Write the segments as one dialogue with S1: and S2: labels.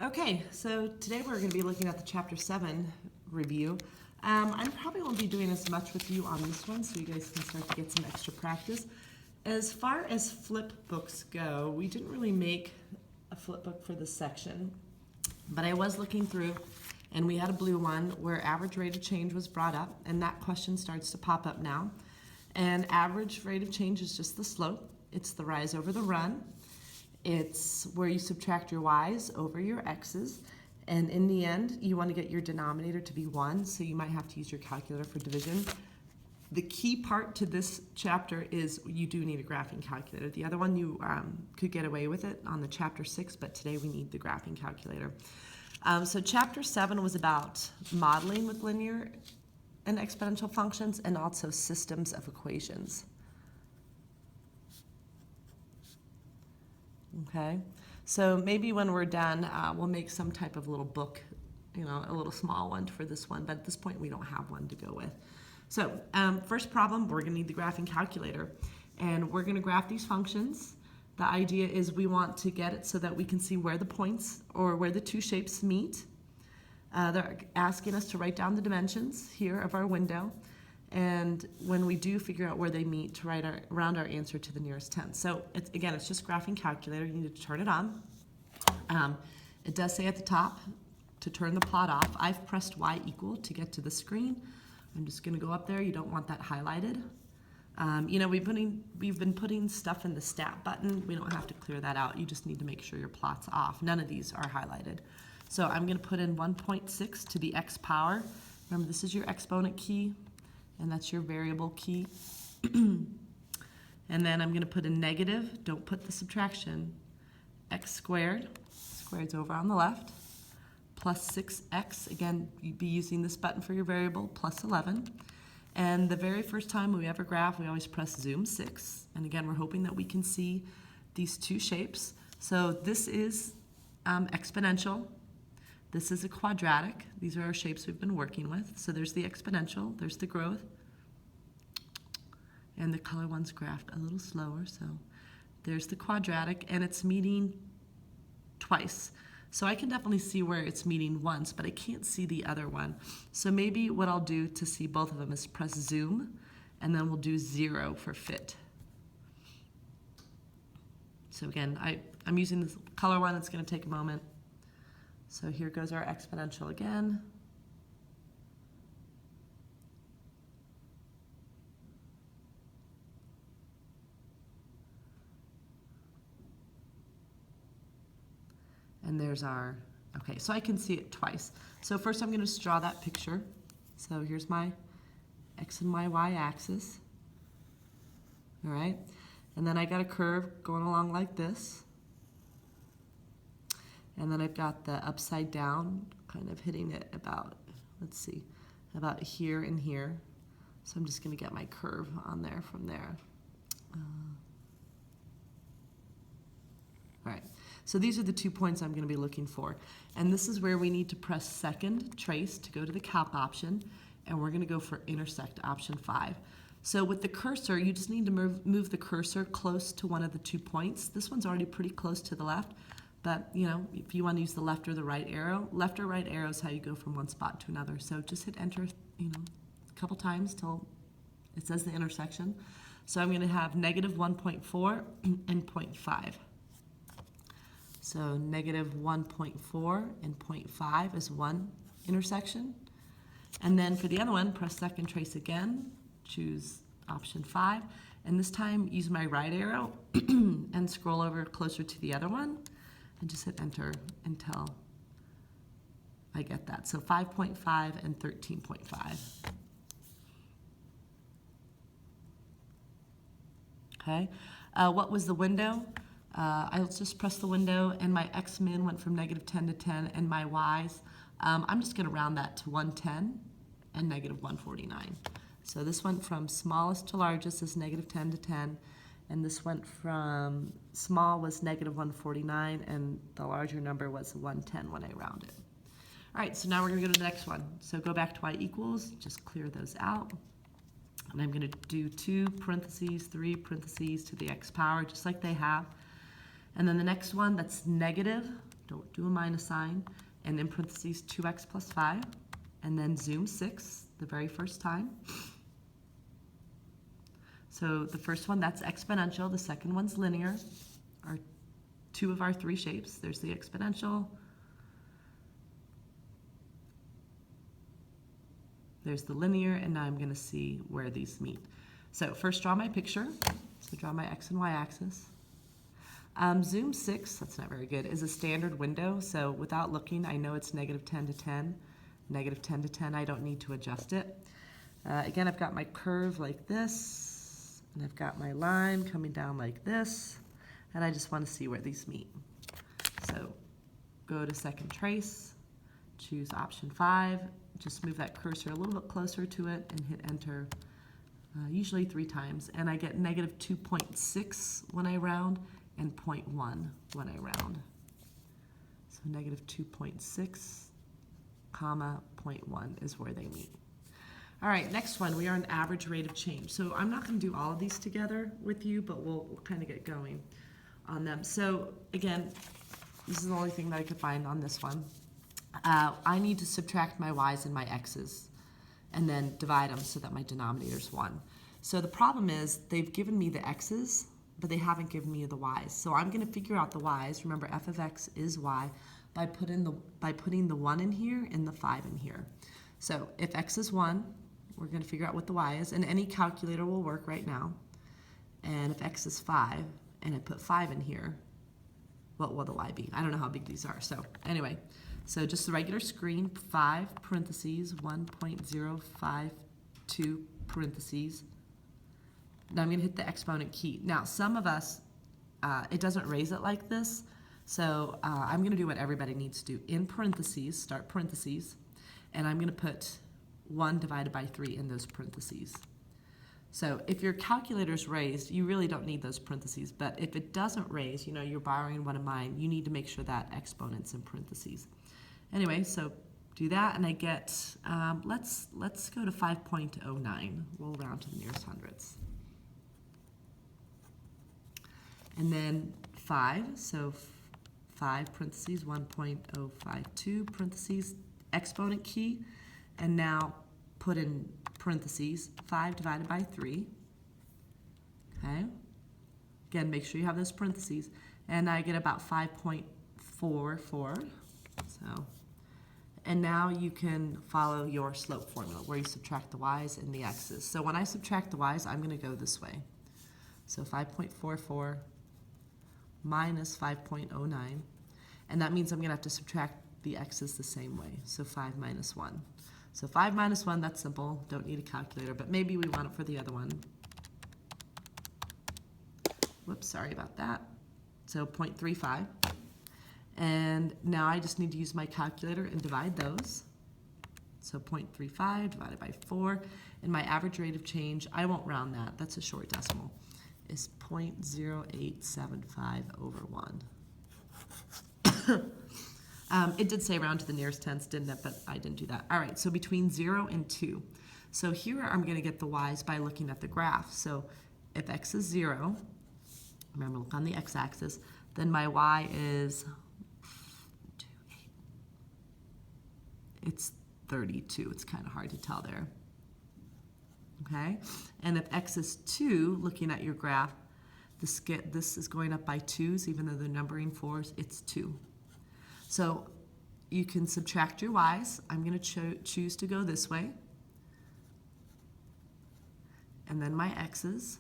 S1: Okay, so today we're going to be looking at the Chapter 7 review. I probably won't be doing as much with you on this one, so you guys can start to get some extra practice. As far as flip books go, we didn't really make a flip book for this section, but I was looking through, and we had a blue one where average rate of change was brought up, and that question starts to pop up now. And average rate of change is just the slope. It's the rise over the run. It's where you subtract your y's over your x's, and in the end you want to get your denominator to be 1, so you might have to use your calculator for division. The key part to this chapter is you do need a graphing calculator. The other one you could get away with it on the Chapter 6, but today we need the graphing calculator. So Chapter 7 was about modeling with linear and exponential functions and also systems of equations. Okay, so maybe when we're done, we'll make some type of little book, a little small one for this one, but at this point we don't have one to go with. So first problem, we're going to need the graphing calculator, and we're going to graph these functions. The idea is we want to get it so that we can see where the points or where the two shapes meet. They're asking us to write down the dimensions here of our window, and when we do figure out where they meet, to write around our answer to the nearest 10. So again, it's just graphing calculator. You need to turn it on. It does say at the top to turn the plot off. I've pressed Y equal to get to the screen. I'm just going to go up there. You don't want that highlighted. We've been putting stuff in the stat button. We don't have to clear that out. You just need to make sure your plot's off. None of these are highlighted. So I'm going to put in 1.6 to the x power. Remember, this is your exponent key, and that's your variable key. And then I'm going to put a negative, don't put the subtraction, x squared, squared's over on the left, plus 6x, again, you'd be using this button for your variable, plus 11. And the very first time we ever graph, we always press zoom 6. And again, we're hoping that we can see these two shapes. So this is exponential. This is a quadratic. These are our shapes we've been working with. So there's the exponential, there's the growth, and the color one's graphed a little slower. So there's the quadratic, and it's meeting twice. So I can definitely see where it's meeting once, but I can't see the other one. So maybe what I'll do to see both of them is press zoom, and then we'll do 0 for fit. So again, I'm using this color one. It's going to take a moment. So here goes our exponential again. And there's our, okay, so I can see it twice. So first I'm going to draw that picture. So here's my x and my y axis. All right, and then I got a curve going along like this. And then I've got the upside down kind of hitting it about, let's see, about here and here. So I'm just going to get my curve on there from there. All right, so these are the 2 points I'm going to be looking for. And this is where we need to press second trace to go to the calc option, and we're going to go for intersect option 5. So with the cursor, you just need to move the cursor close to one of the 2 points. This one's already pretty close to the left. But, if you want to use the left or the right arrow, left or right arrow is how you go from one spot to another. So just hit enter, a couple times till it says the intersection. So I'm going to have negative 1.4 and 0.5. So negative 1.4 and 0.5 is one intersection. And then for the other one, press second trace again, choose option 5. And this time use my right arrow and scroll over closer to the other one. And just hit enter until I get that. So 5.5 and 13.5. Okay, what was the window? I'll just press the window, and my x-min went from negative 10 to 10, and my y's, I'm just going to round that to 110 and negative 149. So this went from smallest to largest is negative 10 to 10. And this went from small was negative 149, and the larger number was 110 when I rounded. All right, so now we're going to go to the next one. So go back to y equals, just clear those out. And I'm going to do 2 parentheses, 3 parentheses to the x power, just like they have. And then the next one, that's negative don't do a minus sign, and in parentheses 2x plus 5, and then zoom 6 the very first time. So the first one, that's exponential. The second one's linear. Our two of our three shapes. There's the exponential. There's the linear, and now I'm going to see where these meet. So first draw my picture. So draw my x and y axis. Zoom 6, that's not very good, is a standard window. So without looking, I know it's negative 10 to 10. Negative 10 to 10, I don't need to adjust it. Again, I've got my curve like this, and I've got my line coming down like this, and I just want to see where these meet. So go to second trace, choose option 5, just move that cursor a little bit closer to it and hit enter, usually 3 times, and I get negative 2.6 when I round and 0.1 when I round. So negative 2.6 comma 0.1 is where they meet. All right, next one, we are an average rate of change. So I'm not going to do all of these together with you, but we'll kind of get going on them. So again, this is the only thing that I could find on this one. I need to subtract my y's and my x's and then divide them so that my denominator is 1. So the problem is they've given me the x's, but they haven't given me the y's. So I'm going to figure out the y's. Remember, f of x is y by putting the 1 in here and the 5 in here. So if x is 1, we're going to figure out what the y is, and any calculator will work right now. And if x is 5, and I put 5 in here, what will the y be? I don't know how big these are. So anyway, so just the regular screen, 5 parentheses, 1.052 parentheses. Now I'm going to hit the exponent key. Now some of us, it doesn't raise it like this, so I'm going to do what everybody needs to do. In parentheses, start parentheses, and I'm going to put 1 divided by 3 in those parentheses. So if your calculator's raised, you really don't need those parentheses, but if it doesn't raise, you know, you're borrowing one of mine, you need to make sure that exponent's in parentheses. Anyway, so do that, and I get, let's go to 5.09. We'll round to the nearest hundredths. And then 5, so 5 parentheses, 1.052 parentheses, exponent key, and now put in parentheses 5 divided by 3. Okay. Again, make sure you have those parentheses, and I get about 5.44. So, and now you can follow your slope formula where you subtract the y's and the x's. So when I subtract the y's, I'm going to go this way. So 5.44 minus 5.09, and that means I'm going to have to subtract the x's the same way. So 5 minus 1. So 5 minus 1, that's simple. Don't need a calculator, but maybe we want it for the other one. Whoops, sorry about that. So 0.35. And now I just need to use my calculator and divide those. So 0.35 divided by 4. And my average rate of change, I won't round that, that's a short decimal, is 0.0875 over 1. It did say round to the nearest tenths, didn't it? But I didn't do that. All right, so between 0 and 2. So here I'm going to get the y's by looking at the graph. So if x is 0, remember, look on the x-axis, then my y is 2, 8. It's 32. It's kind of hard to tell there. Okay? And if x is 2, looking at your graph, this is going up by 2s, even though they're numbering 4s, it's 2. So you can subtract your y's. I'm going to choose to go this way. And then my x's.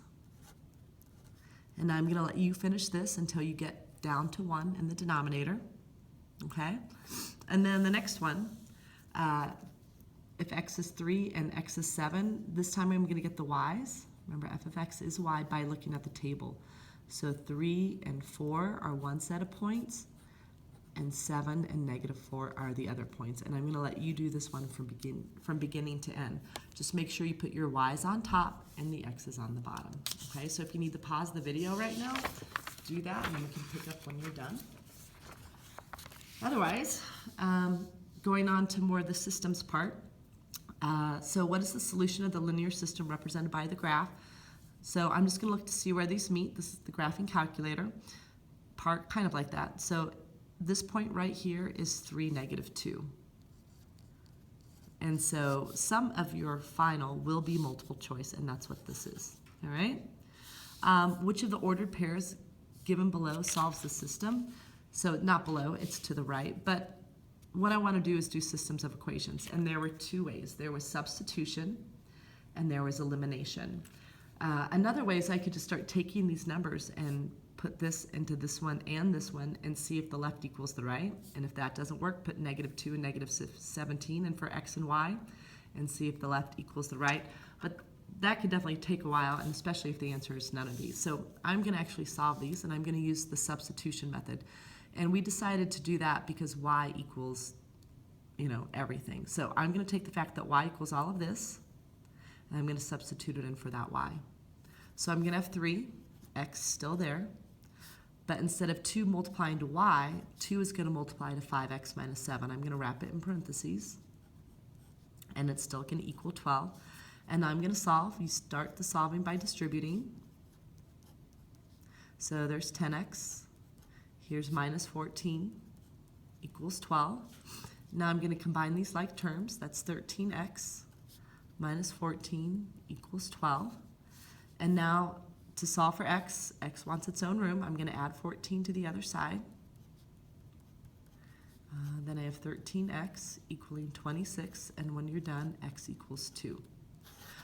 S1: And I'm going to let you finish this until you get down to 1 in the denominator. Okay? And then the next one, if x is 3 and x is 7, this time I'm going to get the y's. Remember, f of x is y by looking at the table. So 3 and 4 are one set of points, and 7 and negative 4 are the other points. And I'm going to let you do this one from beginning to end. Just make sure you put your y's on top and the x's on the bottom. Okay, so if you need to pause the video right now, do that, and you can pick up when you're done. Otherwise, going on to more of the systems part. So what is the solution of the linear system represented by the graph? So I'm just going to look to see where these meet. This is the graphing calculator part, kind of like that. So this point right here is 3, -2. And so some of your final will be multiple choice, and that's what this is, all right? Which of the ordered pairs given below solves the system? So not below, it's to the right, but what I want to do is do systems of equations, and there were two ways. There was substitution, and there was elimination. Another way is I could just start taking these numbers and put this into this one and see if the left equals the right. And if that doesn't work, put -2 and -17 in for x and y and see if the left equals the right. But that could definitely take a while, and especially if the answer is none of these. So I'm going to actually solve these, and I'm going to use the substitution method. And we decided to do that because y equals, everything. So I'm going to take the fact that y equals all of this, and I'm going to substitute it in for that y. So I'm going to have 3, x still there, but instead of 2 multiplying to y, 2 is going to multiply to 5x minus 7. I'm going to wrap it in parentheses, and it's still going to equal 12. And I'm going to solve. You start the solving by distributing. So there's 10x. Here's minus 14 equals 12. Now I'm going to combine these like terms. That's 13x minus 14 equals 12. And now to solve for x, x wants its own room. I'm going to add 14 to the other side. Then I have 13x equaling 26, and when you're done, x equals 2.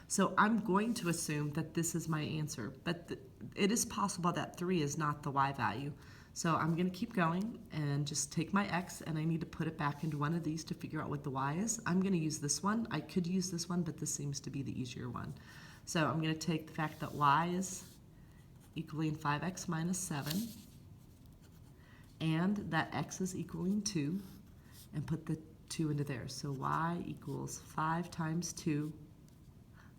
S1: So I'm going to assume that this is my answer, but it is possible that 3 is not the y value. So I'm going to keep going and just take my x, and I need to put it back into one of these to figure out what the y is. I'm going to use this one. I could use this one, but this seems to be the easier one. So I'm going to take the fact that y is equaling 5x minus 7, and that x is equaling 2, and put the 2 into there. So y equals 5 times 2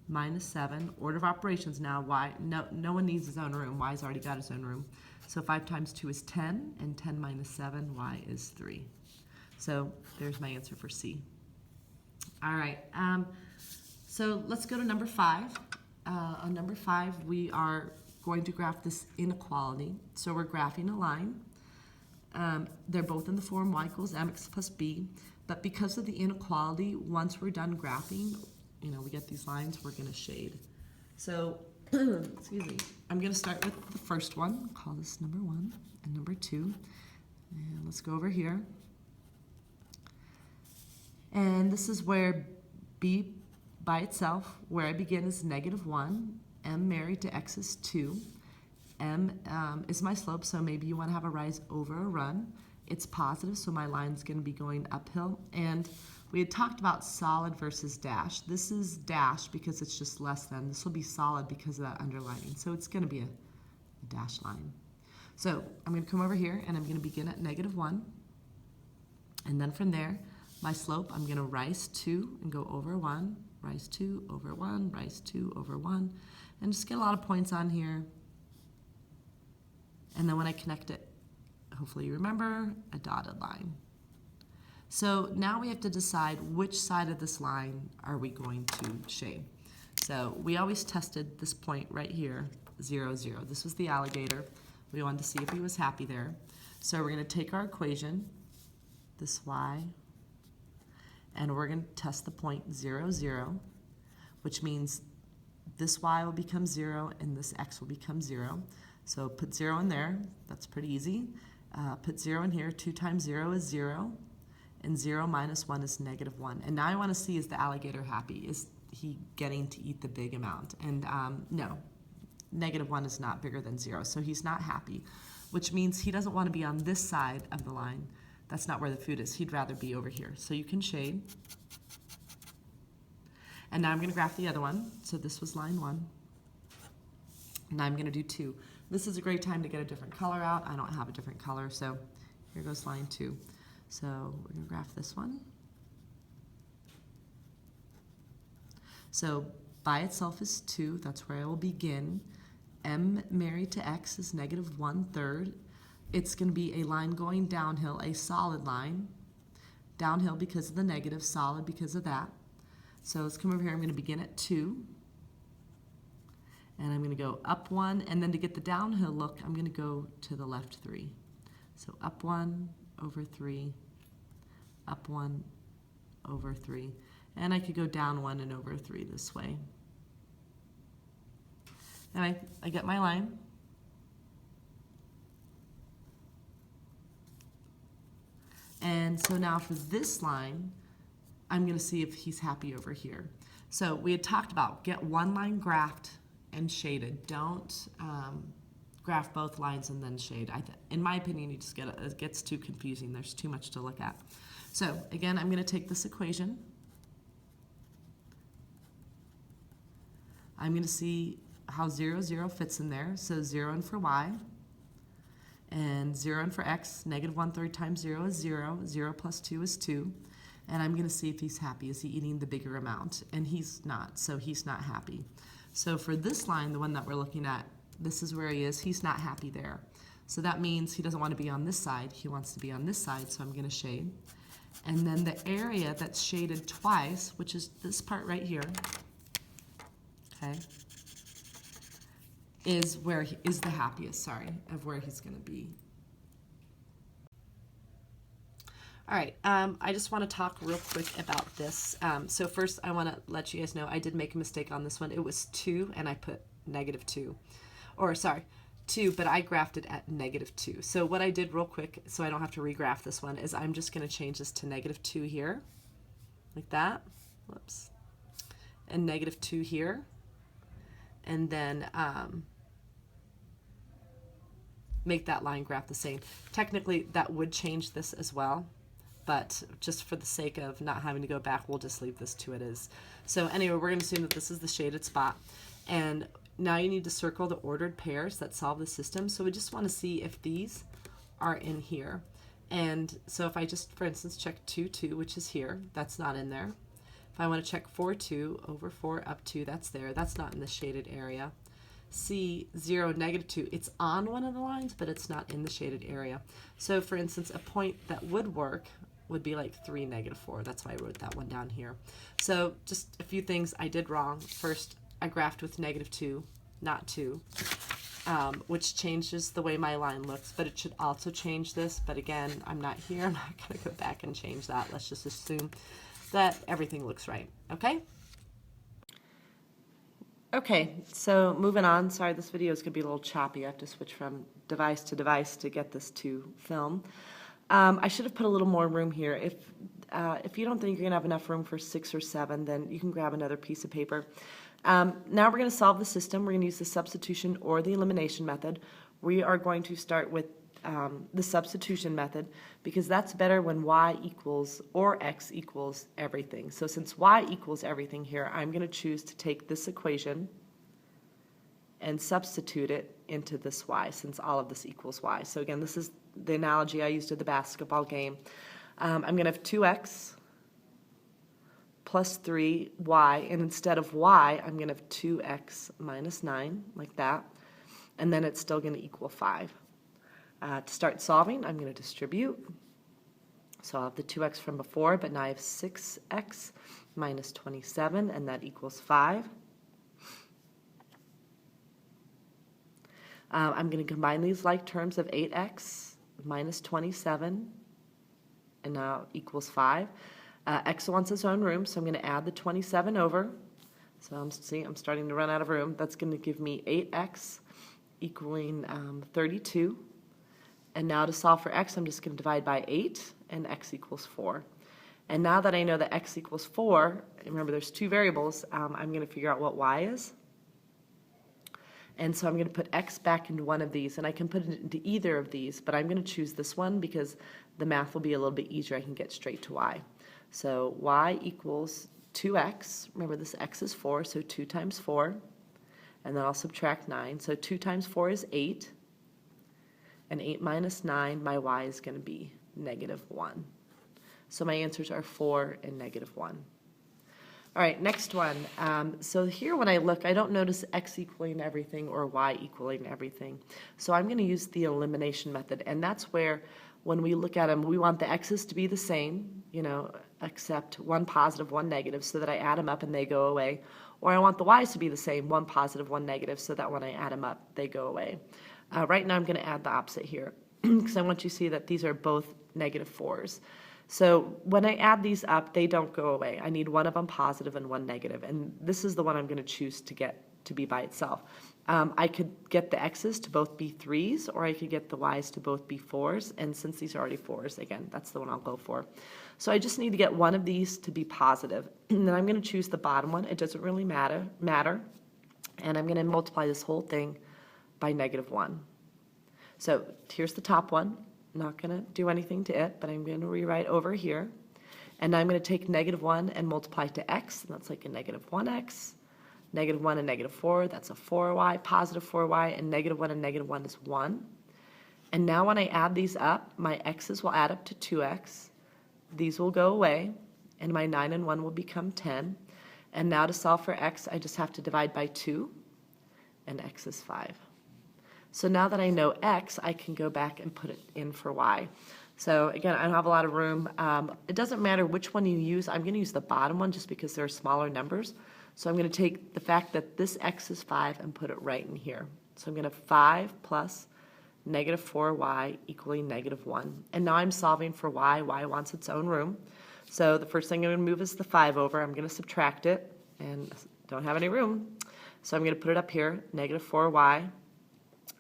S1: minus 7. Order of operations now, y, no one needs his own room. Y's already got his own room. So 5 times 2 is 10, and 10 minus 7, y is 3. So there's my answer for C. All right, so let's go to number 5. On number 5, we are going to graph this inequality. So we're graphing a line. They're both in the form y equals mx plus b, but because of the inequality, once we're done graphing, we get these lines, we're going to shade. So, excuse me, I'm going to start with the first one, call this number 1 and number 2, and let's go over here. And this is where b by itself, where I begin is -1, m married to x is 2, m is my slope, so maybe you want to have a rise over a run. It's positive, so my line's going to be going uphill, and we had talked about solid versus dash. This is dash because it's just less than. This will be solid because of that underlining, so it's going to be a dash line. So I'm going to come over here, and I'm going to begin at -1, and then from there, my slope, I'm going to rise 2 and go over 1, rise 2 over 1, rise 2 over 1, and just get a lot of points on here. And then when I connect it, hopefully you remember, a dotted line. So now we have to decide which side of this line are we going to shade. So we always tested this point right here, 0, 0. This was the alligator. We wanted to see if he was happy there. So we're going to take our equation, this y, and we're going to test the point 0, 0, which means this y will become 0 and this x will become 0. So put 0 in there. That's pretty easy. Put 0 in here. 2 times 0 is 0. And 0 minus 1 is -1. And now I want to see, is the alligator happy? Is he getting to eat the big amount? And no, -1 is not bigger than 0. So he's not happy, which means he doesn't want to be on this side of the line. That's not where the food is. He'd rather be over here. So you can shade. And now I'm going to graph the other one. So this was line 1. Now I'm going to do 2. This is a great time to get a different color out. I don't have a different color, so here goes line 2. So we're going to graph this one. So by itself is 2. That's where I will begin. M married to x is -1/3. It's going to be a line going downhill, a solid line. Downhill because of the negative, solid because of that. So let's come over here. I'm going to begin at 2. And I'm going to go up 1. And then to get the downhill look, I'm going to go to the left 3. So up 1, over 3, up 1 over 3. And I could go down 1 and over 3 this way. And I get my line. And so now for this line, I'm going to see if he's happy over here. So we had talked about get one line graphed and shaded. Don't graph both lines and then shade. In my opinion, you just get it gets too confusing. There's too much to look at. So again, I'm going to take this equation. I'm going to see how 0, 0 fits in there. So 0 in for y, and 0 in for x. Negative 1/3 times 0 is 0. 0 plus 2 is 2. And I'm going to see if he's happy. Is he eating the bigger amount? And he's not, so he's not happy. So for this line, the one that we're looking at, this is where he is. He's not happy there. So that means he doesn't want to be on this side. He wants to be on this side, so I'm going to shade. And then the area that's shaded twice, which is this part right here, okay, is where he is the happiest, sorry, of where he's going to be. All right, I just want to talk real quick about this. So first, I want to let you guys know I did make a mistake on this one. It was 2, and I put -2. Or, sorry, 2, but I graphed it at -2. So what I did real quick, so I don't have to regraph this one, is I'm just going to change this to -2 here, like that. Whoops. And -2 here. And then make that line graph the same. Technically, that would change this as well. But just for the sake of not having to go back, we'll just leave this to it as. So anyway, we're going to assume that this is the shaded spot. And now you need to circle the ordered pairs that solve the system. So we just want to see if these are in here. And so if I just, for instance, check 2, 2, which is here, that's not in there. If I want to check 4, 2, over 4, up 2, that's there. That's not in the shaded area. C, 0, -2, it's on one of the lines, but it's not in the shaded area. So for instance, a point that would work would be like 3, -4. That's why I wrote that one down here. So just a few things I did wrong. First, I graphed with -2, not 2, which changes the way my line looks, but it should also change this. But again, I'm not here. I'm not going to go back and change that. Let's just assume that everything looks right, okay? Okay, so moving on. Sorry, this video is going to be a little choppy. I have to switch from device to get this to film. I should have put a little more room here. If you don't think you're going to have enough room for 6 or 7, then you can grab another piece of paper. Now we're going to solve the system. We're going to use the substitution or the elimination method. We are going to start with the substitution method because that's better when y equals or x equals everything. So since y equals everything here, I'm going to choose to take this equation and substitute it into this y since all of this equals y. So again, this is the analogy I used at the basketball game. I'm going to have 2x plus 3y, and instead of y, I'm going to have 2x minus 9, like that, and then it's still going to equal 5. To start solving, I'm going to distribute. So I'll have the 2x from before, but now I have 6x minus 27, and that equals 5. I'm going to combine these like terms of 8x minus 27, and now equals 5. X wants its own room, so I'm going to add the 27 over. So I'm starting to run out of room. That's going to give me 8x equaling 32. And now to solve for x, I'm just going to divide by 8, and x equals 4. And now that I know that x equals 4, remember there's 2 variables, I'm going to figure out what y is. And so I'm going to put x back into one of these, and I can put it into either of these, but I'm going to choose this one because the math will be a little bit easier. I can get straight to y. So y equals 2x. Remember this x is 4, so 2 times 4. And then I'll subtract 9. So 2 times 4 is 8. And 8 minus 9, my y is going to be -1. So my answers are 4 and -1. All right, next one. So here when I look, I don't notice x equaling everything or y equaling everything. So I'm going to use the elimination method, and that's where when we look at them, we want the x's to be the same, you know, except one positive, one negative, so that I add them up and they go away. Or I want the y's to be the same, one positive, one negative, so that when I add them up, they go away. Right now I'm going to add the opposite here because I want you to see that these are both negative 4s. So when I add these up, they don't go away. I need one of them positive and one negative, and this is the one I'm going to choose to get to be by itself. I could get the x's to both be 3s, or I could get the y's to both be 4s, and since these are already 4s, again, that's the one I'll go for. So I just need to get one of these to be positive, and then I'm going to choose the bottom one. It doesn't really matter, and I'm going to multiply this whole thing by negative 1. So here's the top one. I'm not going to do anything to it, but I'm going to rewrite over here, and now I'm going to take negative 1 and multiply it to x, and that's like a negative 1x. Negative 1 and negative 4, that's a 4y, positive 4y, and negative 1 and negative 1 is 1. And now when I add these up, my x's will add up to 2x. These will go away, and my 9 and 1 will become 10. And now to solve for x, I just have to divide by 2, and x is 5. So now that I know x, I can go back and put it in for y. So again, I don't have a lot of room. It doesn't matter which one you use. I'm going to use the bottom one just because they're smaller numbers. So I'm going to take the fact that this x is 5 and put it right in here. So I'm going to 5 plus negative 4y equaling negative 1. And now I'm solving for y. Y wants its own room. So the first thing I'm going to move is the 5 over. I'm going to subtract it, and don't have any room. So I'm going to put it up here, negative 4y.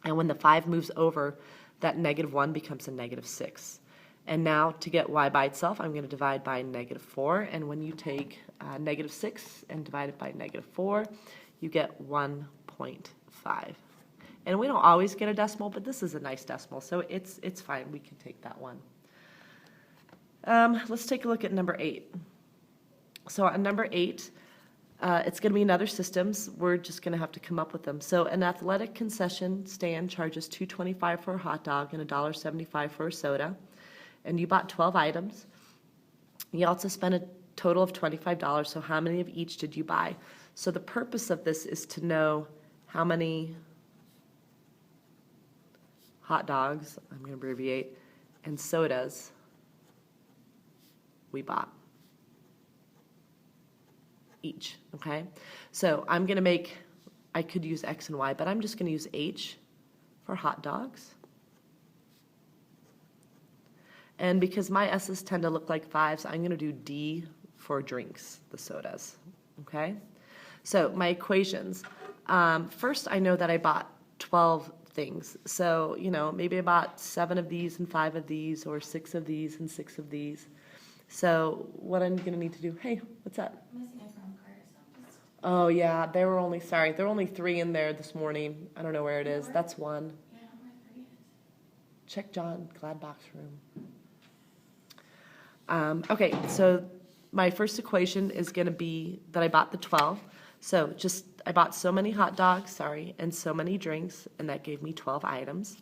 S1: And when the 5 moves over, that negative 1 becomes a negative 6. And now to get y by itself, I'm going to divide by negative 4. And when you take negative 6 and divide it by negative 4, you get 1.5. And we don't always get a decimal, but this is a nice decimal, so it's fine. We can take that one. Let's take a look at number 8. So on number 8, it's going to be another systems. We're just going to have to come up with them. So an athletic concession stand charges $2.25 for a hot dog and $1.75 for a soda. And you bought 12 items. You also spent a total of $25, so how many of each did you buy? So the purpose of this is to know how many hot dogs, I'm going to abbreviate, and sodas we bought each, okay? So I'm going to make, I could use X and Y, but I'm just going to use H for hot dogs. And because my S's tend to look like 5s, I'm going to do D for drinks, the sodas, okay? So my equations. First, I know that I bought 12 things. So, you know, maybe I bought 7 of these and 5 of these, or 6 of these and 6 of these. So what I'm going to need to do, hey, what's up?
S2: I'm missing a from card or something.
S1: Oh, yeah, there were only 3 in there this morning. I don't know where it is. That's one.
S2: Yeah, where 3 is.
S1: Check John Gladbach's room. Okay, so my first equation is going to be that I bought the 12. So just, I bought so many hot dogs, and so many drinks, and that gave me 12 items.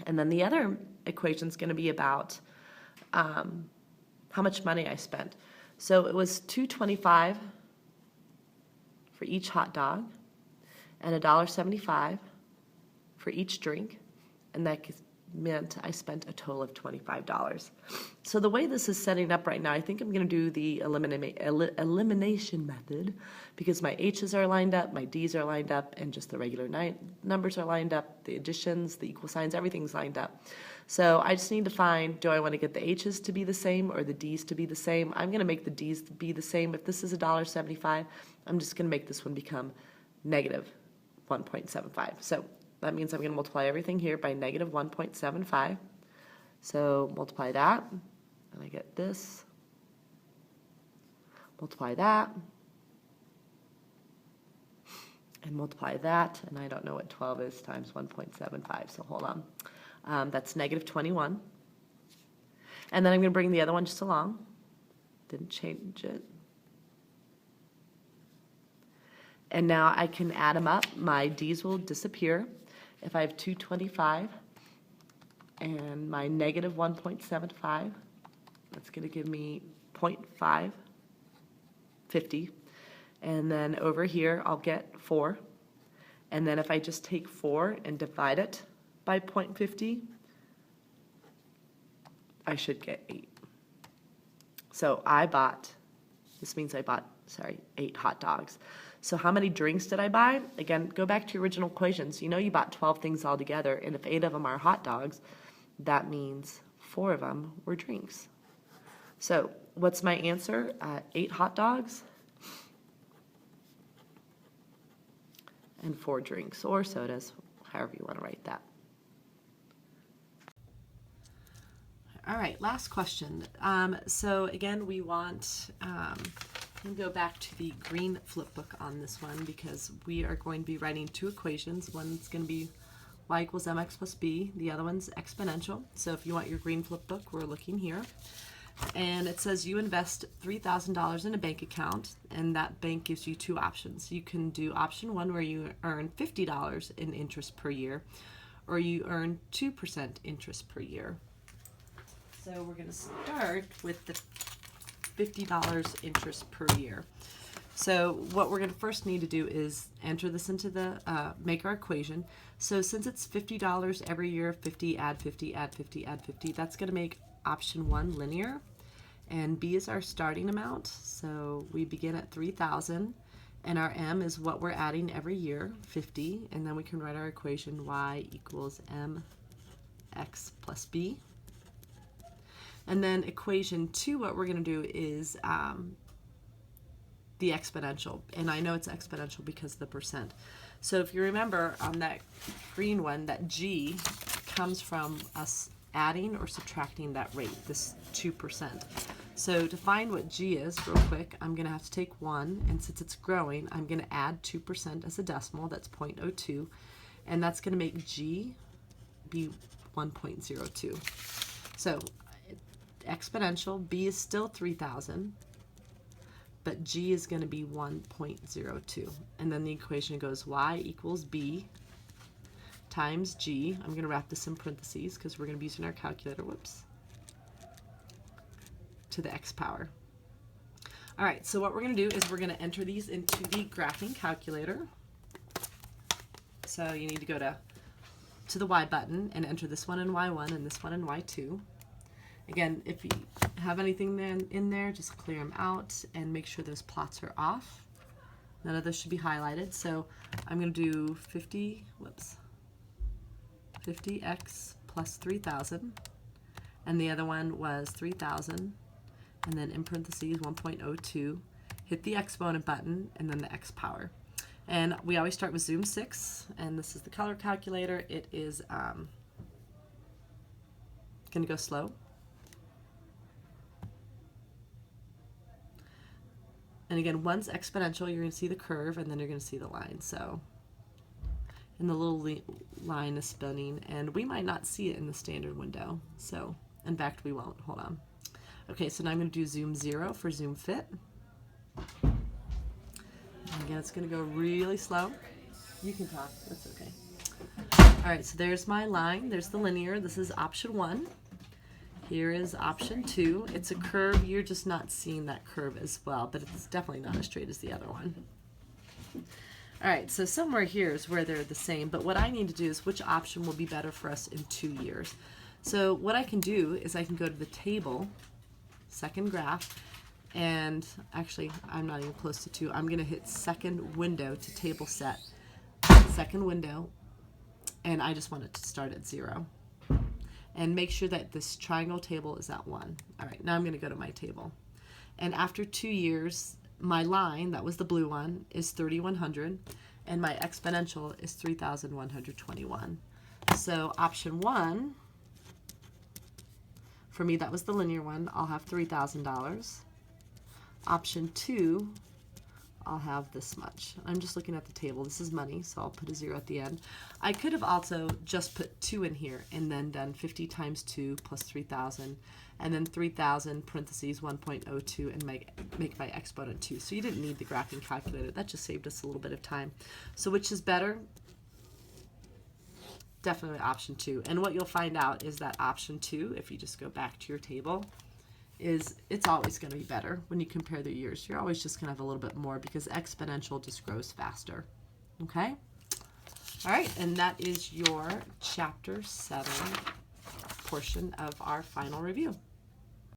S1: And then the other equation is going to be about how much money I spent. So it was $2.25 for each hot dog and $1.75 for each drink, and that meant I spent a total of $25. So the way this is setting up right now, I think I'm going to do the elimination method, because my H's are lined up, my D's are lined up, and just the regular numbers are lined up, the additions, the equal signs, everything's lined up. So I just need to find, do I want to get the H's to be the same or the D's to be the same? I'm going to make the D's to be the same. If this is $1.75, I'm just going to make this one become negative 1.75. So that means I'm going to multiply everything here by negative 1.75. So multiply that, and I get this. Multiply that, and multiply that, and I don't know what 12 is times 1.75, so hold on. That's negative 21. And then I'm going to bring the other one just along. Didn't change it. And now I can add them up. My D's will disappear. If I have 225 and my negative 1.75, that's going to give me 0.550. And then over here, I'll get 4. And then if I just take 4 and divide it by 0.50, I should get 8. So this means I bought 8 hot dogs. So how many drinks did I buy? Again, go back to your original equations. You know you bought 12 things altogether, and if 8 of them are hot dogs, that means 4 of them were drinks. So what's my answer? 8 hot dogs and 4 drinks or sodas, however you want to write that. All right, last question. So again, we want, we'll go back to the green flip book on this one because we are going to be writing 2 equations. One's going to be y equals mx plus b. The other one's exponential. So if you want your green flip book, we're looking here. And it says you invest $3,000 in a bank account, and that bank gives you 2 options. You can do option 1 where you earn $50 in interest per year, or you earn 2% interest per year. So we're going to start with the $50 interest per year. So what we're going to first need to do is enter this into the, make our equation. So since it's $50 every year, 50, add 50, add 50, add 50, that's going to make option 1 linear. And B is our starting amount. So we begin at 3,000, and our M is what we're adding every year, 50, and then we can write our equation y equals mx plus b. And then equation 2, what we're going to do is the exponential. And I know it's exponential because of the percent. So if you remember on that green one, that G comes from us adding or subtracting that rate, this 2%. So to find what G is, real quick, I'm going to have to take 1, and since it's growing, I'm going to add 2% as a decimal, that's 0.02, and that's going to make G be 1.02. So exponential, B is still 3,000, but G is going to be 1.02. And then the equation goes y equals B times G. I'm going to wrap this in parentheses because we're going to be using our calculator, whoops, to the x power. All right, so what we're going to do is we're going to enter these into the graphing calculator. So you need to go to the Y button and enter this one in Y1 and this one in Y2. Again, if you have anything in there, just clear them out and make sure those plots are off. None of those should be highlighted. So I'm going to do 50x plus 3,000, and the other one was 3,000, and then in parentheses 1.02. Hit the exponent button and then the x power. And we always start with Zoom 6, and this is the color calculator. It is going to go slow. And again, one's exponential, you're going to see the curve, and then you're going to see the line. So, and the little line is spinning, and we might not see it in the standard window. So, in fact, we won't. Hold on. Okay, so now I'm going to do Zoom 0 for Zoom Fit. And again, it's going to go really slow. You can talk. That's okay. All right, so there's my line. There's the linear. This is option 1. Here is option 2. It's a curve. You're just not seeing that curve as well, but it's definitely not as straight as the other one. All right, so somewhere here is where they're the same, but what I need to do is which option will be better for us in 2 years. So what I can do is I can go to the table, second graph, and actually I'm not even close to 2. I'm going to hit second window to table set, second window, and I just want it to start at 0. And make sure that this triangle table is at 1. All right, now I'm going to go to my table. And after 2 years, my line, that was the blue one, is 3,100, and my exponential is 3,121. So option 1, for me, that was the linear one. I'll have $3,000. Option 2, I'll have this much. I'm just looking at the table. This is money, so I'll put a 0 at the end. I could have also just put 2 in here and then done 50 times 2 plus 3,000, and then 3,000 parentheses 1.02 and make my exponent 2. So you didn't need the graphing calculator. That just saved us a little bit of time. So which is better? Definitely option 2. And what you'll find out is that option 2, if you just go back to your table, is it's always going to be better when you compare the years. You're always just going to have a little bit more because exponential just grows faster. Okay? All right, and that is your Chapter 7 portion of our final review.